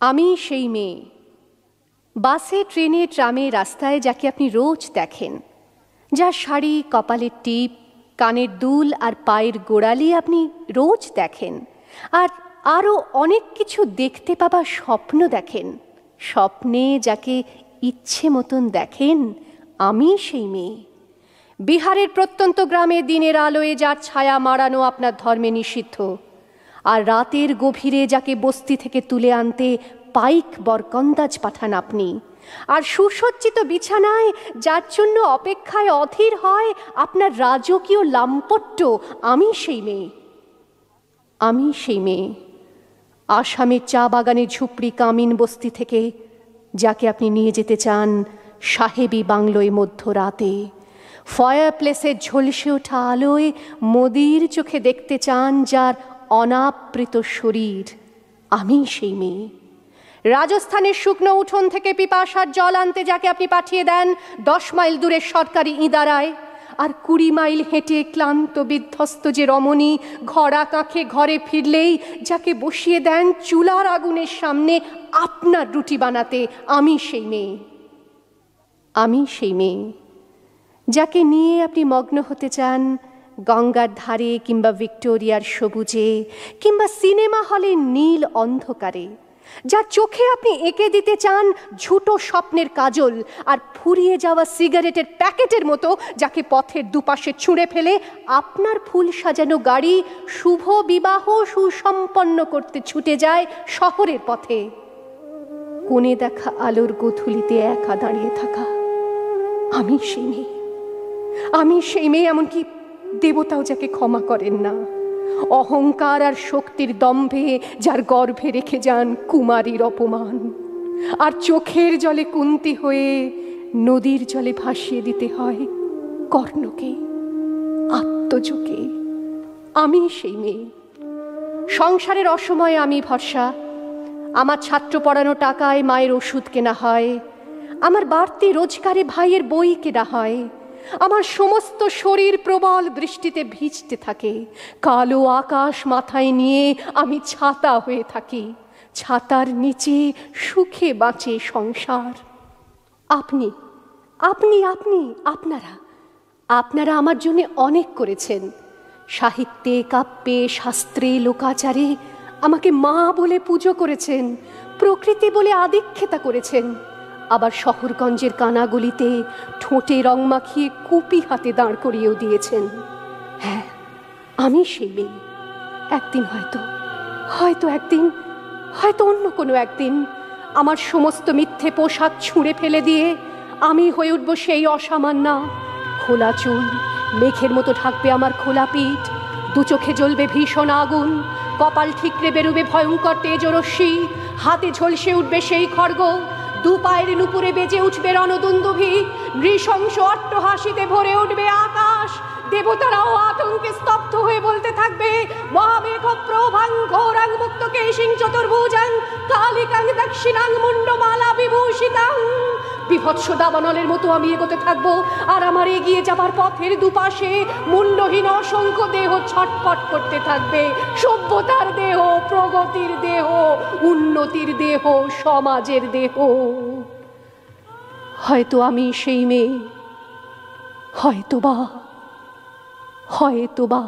আমি সেই মেয়ে, বাসে ট্রেনে ট্রামে রাস্তায় যাকে আপনি রোজ দেখেন, যার শাড়ি, কপালের টিপ, কানের দুল আর পায়ের গোড়ালি আপনি রোজ দেখেন, আর আরও অনেক কিছু দেখতে পাবার স্বপ্ন দেখেন। স্বপ্নে যাকে ইচ্ছে মতন দেখেন, আমি সেই মেয়ে। বিহারের প্রত্যন্ত গ্রামে দিনের আলোয় যার ছায়া মাড়ানো আপনার ধর্মে নিষিদ্ধ, আর রাতের গভীরে যাকে বস্তি থেকে তুলে আনতে পাইক বরকন্দাজ পাঠান আপনি, আর সুসজ্জিত বিছানায় যার জন্য অপেক্ষায় অধীর হয় আপনার রাজকীয় লাম্পট্য, আমি সেই মেয়ে। আমি সেই মেয়ে, আসামের চা বাগানের ঝুপড়ি কামিন বস্তি থেকে যাকে আপনি নিয়ে যেতে চান সাহেবী বাংলোয় মধ্যরাতে, ফায়ার প্লেসের ঝলসে ওঠা আলোয় মোদির চোখে দেখতে চান যার অনাবৃত শরীর, আমি সেই মেয়ে। রাজস্থানের শুকনো উঠোন থেকে পিপাসার জল আনতে যাকে আপনি পাঠিয়ে দেন 10 মাইল দূরের সরকারি ইদারায়, আর 20 মাইল হেঁটে ক্লান্ত বিধ্বস্ত যে রমণী ঘরা কাঁখে ঘরে ফিরলেই যাকে বসিয়ে দেন চুলার আগুনের সামনে আপনার রুটি বানাতে, আমি সেই মেয়ে। আমি সেই মেয়ে যাকে নিয়ে আপনি মগ্ন হতে চান গঙ্গার ধারে কিংবা ভিক্টোরিয়ার সবুজে কিংবা সিনেমা হলের নীল অন্ধকারে, যার চোখে আপনি এঁকে দিতে চান ঝুটো স্বপ্নের কাজল, আর ফুরিয়ে যাওয়া সিগারেটের প্যাকেটের মতো যাকে পথের দুপাশে ছুঁড়ে ফেলে আপনার ফুল সাজানো গাড়ি শুভ বিবাহ সুসম্পন্ন করতে ছুটে যায় শহরের পথে। কোণে দেখা আলোর গোধূলিতে একা দাঁড়িয়ে থাকা, আমি সেই মেয়ে। আমি সেই মেয়ে, এমনকি দেবতাও যাকে ক্ষমা করেন না, অহংকার আর শক্তির দম্ভে যার গর্ভে রেখে যান কুমারীর অপমান, আর চোখের জলে কুন্তি হয়ে নদীর জলে ভাসিয়ে দিতে হয় কর্ণকে, আত্মজকে। আমি সেই মেয়ে। সংসারের অসময়ে আমি ভরসা, আমার ছাত্র পড়ানো টাকায় মায়ের ওষুধ কেনা হয়, আমার বাড়তি রোজগারে ভাইয়ের বই কেনা হয়, আমার সমস্ত শরীর প্রবল বৃষ্টিতে ভিজতে থাকে, কালো আকাশ মাথায় নিয়ে আমি ছাতা হয়ে থাকি, ছাতার নিচে সুখে বাঁচে সংসার। আপনি আপনি আপনি আপনারা আপনারা আমার জন্য অনেক করেছেন। সাহিত্যে, কাব্যে, শাস্ত্রে, লোকাচারে আমাকে মা বলে পুজো করেছেন, প্রকৃতি বলে আদিক্ষেতা করেছেন, আবার শহরগঞ্জের কানাগলিতে ঠোঁটে রং মাখিয়ে কুপি হাতে দাঁড় করিয়েও দিয়েছেন। হ্যাঁ, আমি সেই মেয়ে। একদিন হয়তো অন্য কোনো একদিন আমার সমস্ত মিথ্যে পোশাক ছুঁড়ে ফেলে দিয়ে আমি হয়ে উঠব সেই অসামান্যা। খোলা চুল মেঘের মতো ঢাকবে আমার খোলা পিঠ, দু চোখে জ্বলবে ভীষণ আগুন, কপাল ঠিকরে বেরোবে ভয়ঙ্কর তেজরশ্মি, হাতে ঝলসে উঠবে সেই খড়গ, দু পায়ের নুপুরে বেজে উঠবে রণদুন্দুভি, নৃশংস অট্টহাসিতে ভরে উঠবে আকাশ। দেবতারাও আতঙ্কে স্তব্ধ হয়ে বলতে থাকবে, মহামেঘ প্রভাং ঘোরাং মুক্ত কেশিং চতুর্ভুজাং কালিকাং দক্ষিণাং মুন্ডমালা বিভূষিতাং। বিভৎস দাবানলের মতো আমি এগোতে থাকবো, আর আমার এগিয়ে যাবার পথের দুপাশে মুন্ডহীন অসংখ্য দেহ ছটফট করতে থাকবে। সভ্যতার দেহ, প্রগতির দেহ, উন্নতির দেহ, সমাজের দেহ। হয়তো আমি সেই মেয়ে, হয়তো বা